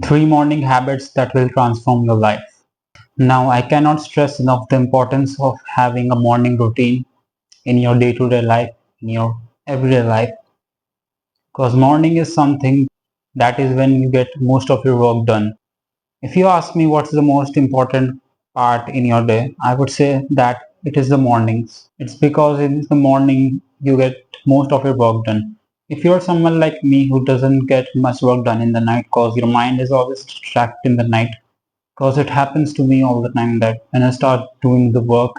Three morning habits that will transform your life. Now, I cannot stress enough the importance of having a morning routine in your day-to-day life, in your everyday life, because morning is something that is when you get most of your work done. If you ask me what's the most important part in your day, I would say that it is the mornings. It's because in the morning you get most of your work done. If you're someone like me who doesn't get much work done in the night because your mind is always distracted in the night, because it happens to me all the time that when I start doing the work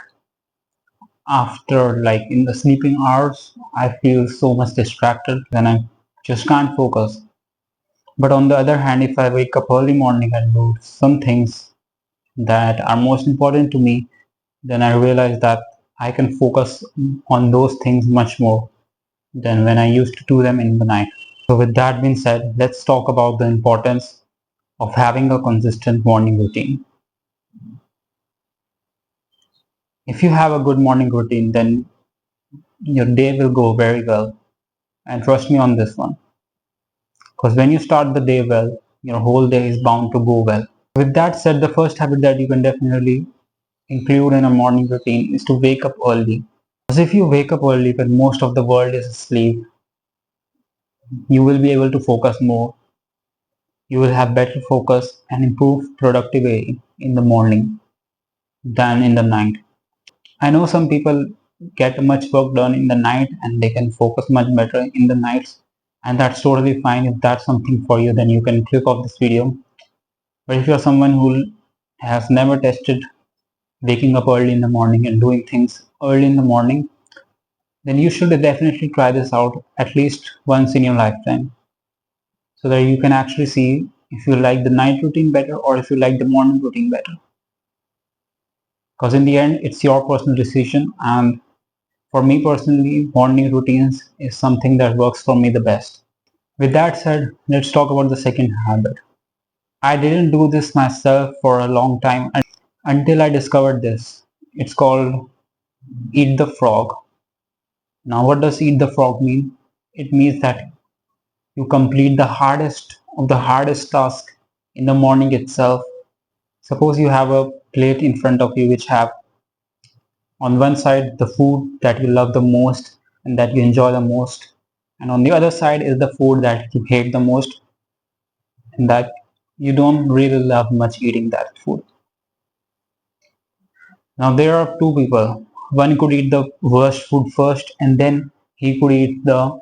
after like in the sleeping hours, I feel so much distracted and I just can't focus. But on the other hand, if I wake up early morning and do some things that are most important to me, then I realize that I can focus on those things much more than when I used to do them in the night. So with that being said, let's talk about the importance of having a consistent morning routine. If you have a good morning routine, then your day will go very well. And trust me on this one. Because when you start the day well, your whole day is bound to go well. With that said, the first habit that you can definitely include in a morning routine is to wake up early. Because if you wake up early when most of the world is asleep, you will be able to focus more. You will have better focus and improve productivity in the morning than in the night. I know some people get much work done in the night and they can focus much better in the nights, and that's totally fine. If that's something for you, then you can click off this video. But if you're someone who has never tested waking up early in the morning and doing things early in the morning, then you should definitely try this out at least once in your lifetime so that you can actually see if you like the night routine better or if you like the morning routine better. Because in the end, it's your personal decision, and for me personally, morning routines is something that works for me the best. With that said, let's talk about the second habit. I didn't do this myself for a long time until I discovered this. It's called Eat the Frog. Now, what does Eat the Frog mean? It means that you complete the hardest of the hardest task in the morning itself. Suppose you have a plate in front of you which have on one side the food that you love the most and that you enjoy the most, and on the other side is the food that you hate the most and that you don't really love much eating that food. Now there are two people. One could eat the worst food first and then he could eat the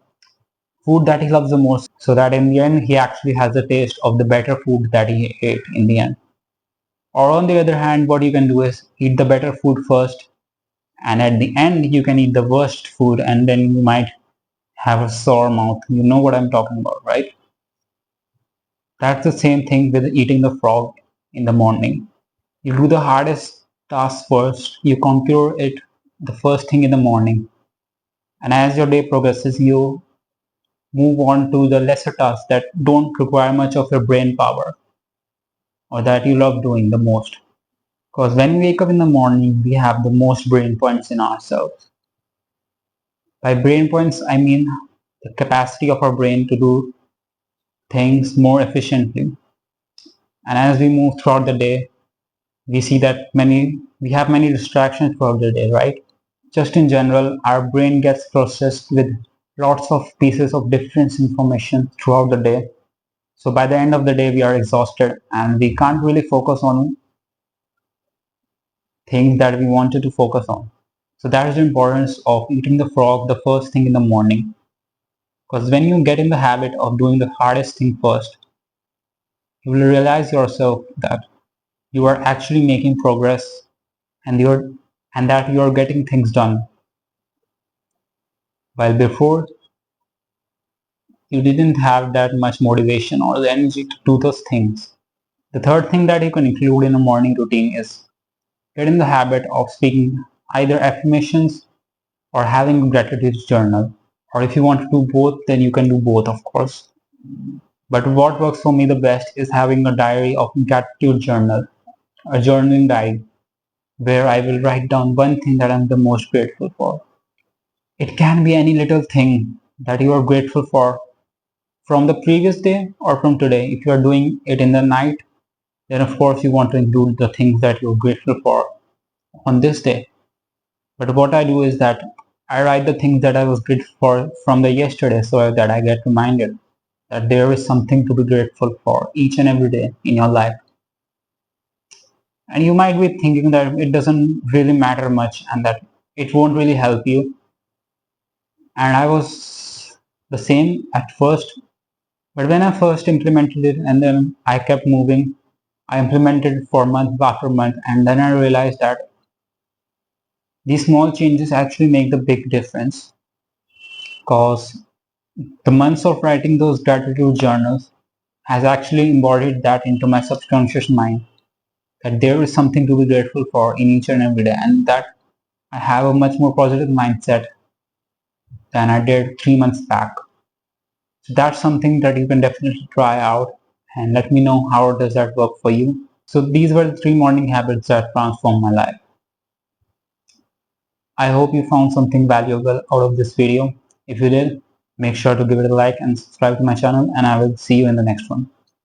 food that he loves the most so that in the end he actually has the taste of the better food that he ate in the end. Or on the other hand, what you can do is eat the better food first and at the end you can eat the worst food and then you might have a sore mouth. You know what I'm talking about, right? That's the same thing with eating the frog in the morning. You do the hardest task first, you conquer it the first thing in the morning, and as your day progresses, you move on to the lesser tasks that don't require much of your brain power or that you love doing the most. Because when we wake up in the morning, we have the most brain points in ourselves. By brain points, I mean the capacity of our brain to do things more efficiently. And as we move throughout the day, we see that we have many distractions throughout the day, right? Just in general, our brain gets processed with lots of pieces of different information throughout the day. So by the end of the day, we are exhausted and we can't really focus on things that we wanted to focus on. So that is the importance of eating the frog the first thing in the morning. Because when you get in the habit of doing the hardest thing first, you will realize yourself that you are actually making progress and that you are getting things done. While before you didn't have that much motivation or the energy to do those things. The third thing that you can include in a morning routine is get in the habit of speaking either affirmations or having a gratitude journal. Or if you want to do both, then you can do both, of course. But what works for me the best is having a diary of gratitude journal, a journaling diary where I will write down one thing that I'm the most grateful for. It can be any little thing that you are grateful for from the previous day or from today. If you are doing it in the night, then of course you want to include the things that you're grateful for on this day. But what I do is that I write the things that I was grateful for from the yesterday so that I get reminded that there is something to be grateful for each and every day in your life. And you might be thinking that it doesn't really matter much and that it won't really help you. And I was the same at first, but when I first implemented it and then I kept moving, I implemented it for month after month, and then I realized that these small changes actually make the big difference. Because the months of writing those gratitude journals has actually embodied that into my subconscious mind, that there is something to be grateful for in each and every day, and that I have a much more positive mindset than I did 3 months back. So that's something that you can definitely try out and let me know how does that work for you. So these were the 3 morning habits that transformed my life. I hope you found something valuable out of this video. If you did, make sure to give it a like and subscribe to my channel, and I will see you in the next one.